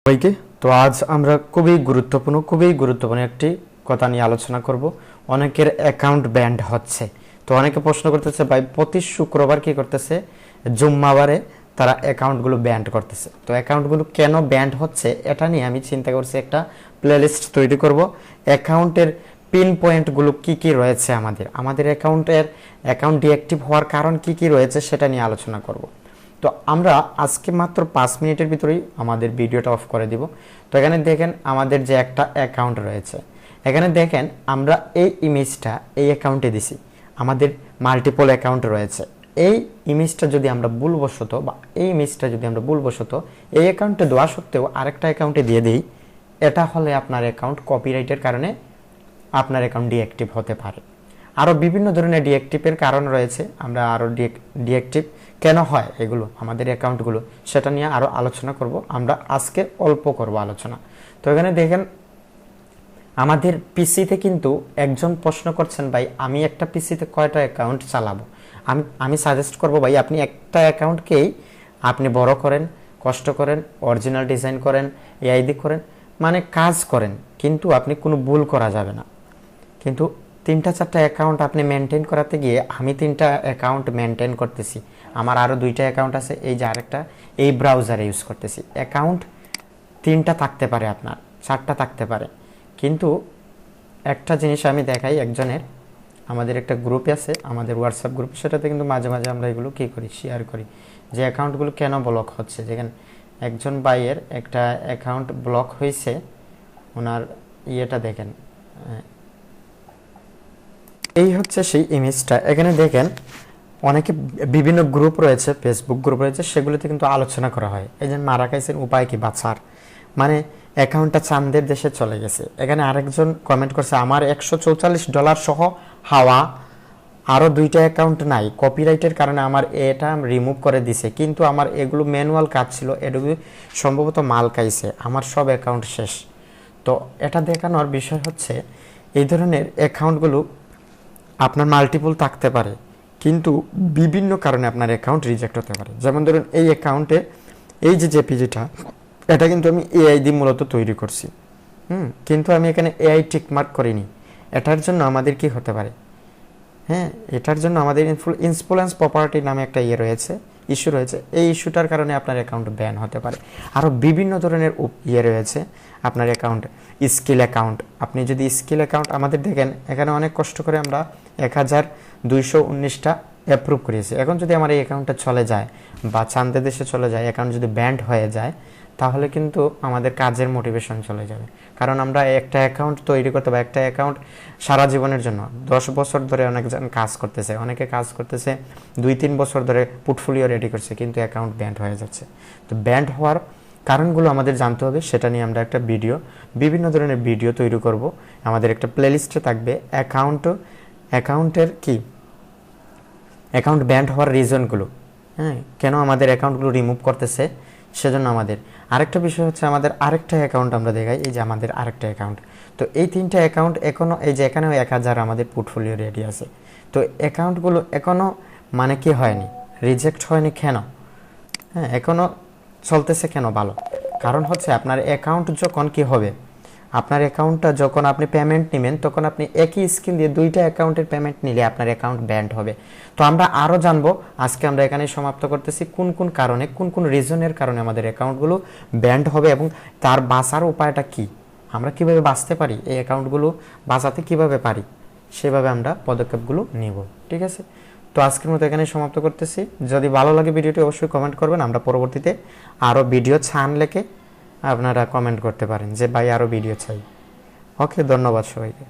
সবাইকে। তো আজ আমরা খুবই গুরুত্বপূর্ণ একটি কথা নিয়ে আলোচনা করব। অনেকের অ্যাকাউন্ট ব্যান্ড হচ্ছে। তো অনেকে প্রশ্ন করতেছে, ভাই প্রতি শুক্রবার কি করতেছে, জুম্মাবারে তারা অ্যাকাউন্টগুলো ব্যান্ড করতেছে। তো অ্যাকাউন্টগুলো কেন ব্যান্ড হচ্ছে এটা নিয়ে আমি চিন্তা করছি একটা প্লেলিস্ট তৈরি করব। অ্যাকাউন্টের পিন পয়েন্টগুলো কি কি রয়েছে, আমাদের অ্যাকাউন্ট ডিঅ্যাক্টিভ হওয়ার কারণ কি কি রয়েছে সেটা নিয়ে আলোচনা করব। তো আমরা আজকে মাত্র 5 মিনিটের ভিতরেই আমাদের ভিডিওটা অফ করে দিব। তো এখানে দেখেন আমাদের যে একটা অ্যাকাউন্ট রয়েছে, এখানে দেখেন আমরা এই ইমেজটা এই অ্যাকাউন্টে দিছি। আমাদের মাল্টিপল অ্যাকাউন্ট রয়েছে। এই ইমেজটা যদি আমরা ভুলবশত এই অ্যাকাউন্টে দেওয়া সত্ত্বেও আরেকটা অ্যাকাউন্টে দিয়ে দিই, এটা হলে আপনার অ্যাকাউন্ট কপিরাইটের কারণে আপনার অ্যাকাউন্ট ডিঅ্যাক্টিভ হতে পারে। আরও বিভিন্ন ধরনের ডিঅ্যাক্টিভের কারণ রয়েছে। আমরা আরও ডিঅ্যাক্টিভ কেন হয় এগুলো আমাদের অ্যাকাউন্টগুলো, সেটা নিয়ে আরও আলোচনা করব। আমরা আজকে অল্প করব আলোচনা। তো এখানে দেখেন আমাদের পিসিতে কিন্তু একজন প্রশ্ন করছেন, ভাই আমি একটা পিসিতে কয়টা অ্যাকাউন্ট চালাবো। আমি সাজেস্ট করব, ভাই আপনি একটা অ্যাকাউন্টকেই আপনি বড় করেন, কষ্ট করেন, অরিজিনাল ডিজাইন করেন, এআইডি করেন, মানে কাজ করেন, কিন্তু আপনি কোনো ভুল করা যাবে না। কিন্তু 3-4টা অ্যাকাউন্ট আপনি মেনটেন করাতে গিয়ে আমি 3টা অ্যাকাউন্ট মেনটেন করতেছি, আমার আরও 2টা অ্যাকাউন্ট আছে, এই যে আরেকটা এই ব্রাউজারে ইউজ করতেছি। অ্যাকাউন্ট 3টা থাকতে পারে, আপনার 4টা থাকতে পারে। কিন্তু একটা জিনিস আমি দেখাই, একজনের আমাদের একটা গ্রুপ আছে, আমাদের হোয়াটসঅ্যাপ গ্রুপ, সেটাতে কিন্তু মাঝে মাঝে আমরা এগুলো কী করি, শেয়ার করি যে অ্যাকাউন্টগুলো কেন ব্লক হচ্ছে। যেখানে একজন ভাইয়ের একটা অ্যাকাউন্ট ব্লক হয়েছে, ওনার ইয়েটা দেখেন, এই হচ্ছে সেই ইমেজটা। এখানে দেখেন অনেকে বিভিন্ন গ্রুপ রয়েছে, ফেসবুক গ্রুপ রয়েছে, সেগুলোতে কিন্তু আলোচনা করা হয়। এই যে মারা খাইছেন উপায় কি বাঁচার, মানে অ্যাকাউন্টটা চাঁদের দেশে চলে গেছে। এখানে আরেকজন কমেন্ট করছে, আমার $144 সহ হাওয়া আরও 2টা অ্যাকাউন্ট নাই, কপিরাইটের কারণে আমার এটা রিমুভ করে দিছে, কিন্তু আমার এগুলো ম্যানুয়াল কাজ ছিল, এগুলো সম্ভবত মাল খাইছে, আমার সব অ্যাকাউন্ট শেষ। তো এটা দেখানোর বিষয় হচ্ছে এই ধরনের অ্যাকাউন্টগুলো আপনার মাল্টিপল থাকতে পারে, কিন্তু বিভিন্ন কারণে আপনার অ্যাকাউন্ট রিজেক্ট হতে পারে। যেমন ধরুন এই অ্যাকাউন্টে এই যে জেপিজিটা, এটা কিন্তু আমি এআই দিয়ে মূলত তৈরি করছি, কিন্তু আমি এখানে এআই টিকমার্ক করিনি। এটার জন্য আমাদের কি হতে পারে, এটার জন্য আমাদের ইনফ্লুয়েন্স প্রপার্টি নামে একটা ইস্যু রয়েছে। এই ইস্যুটার কারণে আপনার অ্যাকাউন্ট ব্যান হতে পারে। আরও বিভিন্ন ধরনের রয়েছে আপনার অ্যাকাউন্ট, স্কিল অ্যাকাউন্ট। আপনি যদি স্কিল অ্যাকাউন্ট, আমাদের দেখেন এখানে অনেক কষ্ট করে আমরা 1219টা অ্যাপ্রুভ করিয়েছি। এখন যদি আমার এই অ্যাকাউন্টটা চলে যায় বা চাঁদের দেশে চলে যায়, অ্যাকাউন্ট যদি ব্যান্ড হয়ে যায়, তাহলে কিন্তু আমাদের কাজের মোটিভেশন চলে যাবে। কারণ আমরা একটা অ্যাকাউন্ট তৈরি করতে বা একটা অ্যাকাউন্ট সারা জীবনের জন্য 10 বছর ধরে অনেকজন কাজ করতেছে, অনেকে কাজ করতেছে 2-3 বছর ধরে পোর্টফোলিও রেডি করছে, কিন্তু অ্যাকাউন্ট ব্যান্ড হয়ে যাচ্ছে। তো ব্যান্ড হওয়ার কারণগুলো আমাদের জানতে হবে, সেটা নিয়ে আমরা একটা বিভিন্ন ধরনের ভিডিও তৈরি করব। আমাদের একটা প্লেলিস্টে থাকবে অ্যাকাউন্ট ব্যান্ড হওয়ার রিজনগুলো, কেন আমাদের অ্যাকাউন্টগুলো রিমুভ করতেছে। সেজন্য আমাদের আরেকটা বিষয় হচ্ছে, আমাদের আরেকটা অ্যাকাউন্ট আমরা দেখাই, এই যে আমাদের আরেকটা অ্যাকাউন্ট। তো এই 3টা অ্যাকাউন্ট এখনও, এই যে এখানেও 1000 আমাদের পোর্টফোলিও রেডি আছে। তো অ্যাকাউন্টগুলো এখনও মানে কি হয়নি, রিজেক্ট হয়নি কেন, এখনও চলতেছে কেন ভালো। কারণ হচ্ছে আপনার অ্যাকাউন্ট যখন কি হবে, আপনার অ্যাকাউন্টটা যখন আপনি পেমেন্ট নেবেন, তখন আপনি একই স্কিল দিয়ে 2টা অ্যাকাউন্টের পেমেন্ট নিলে আপনার অ্যাকাউন্ট ব্যান্ড হবে। তো আমরা আরও জানবো, আজকে আমরা এখানে সমাপ্ত করতেছি, কোন কারণে, কোন রিজনের কারণে আমাদের অ্যাকাউন্টগুলো ব্যান্ড হবে এবং তার বাঁচার উপায়টা কি, আমরা কিভাবে বাঁচতে পারি, এই অ্যাকাউন্টগুলো বাঁচাতে কিভাবে পারি, সেভাবে আমরা পদক্ষেপগুলো নিব। ঠিক আছে, তো আজকের মতো এখানে সমাপ্ত করতেছি। যদি ভালো লাগে ভিডিওটি অবশ্যই কমেন্ট করবেন। আমরা পরবর্তীতে আরও ভিডিও চান লেখে আপনারা কমেন্ট করতে পারেন যে ভাই আরও ভিডিও চাই। ওকে, ধন্যবাদ সবাইকে।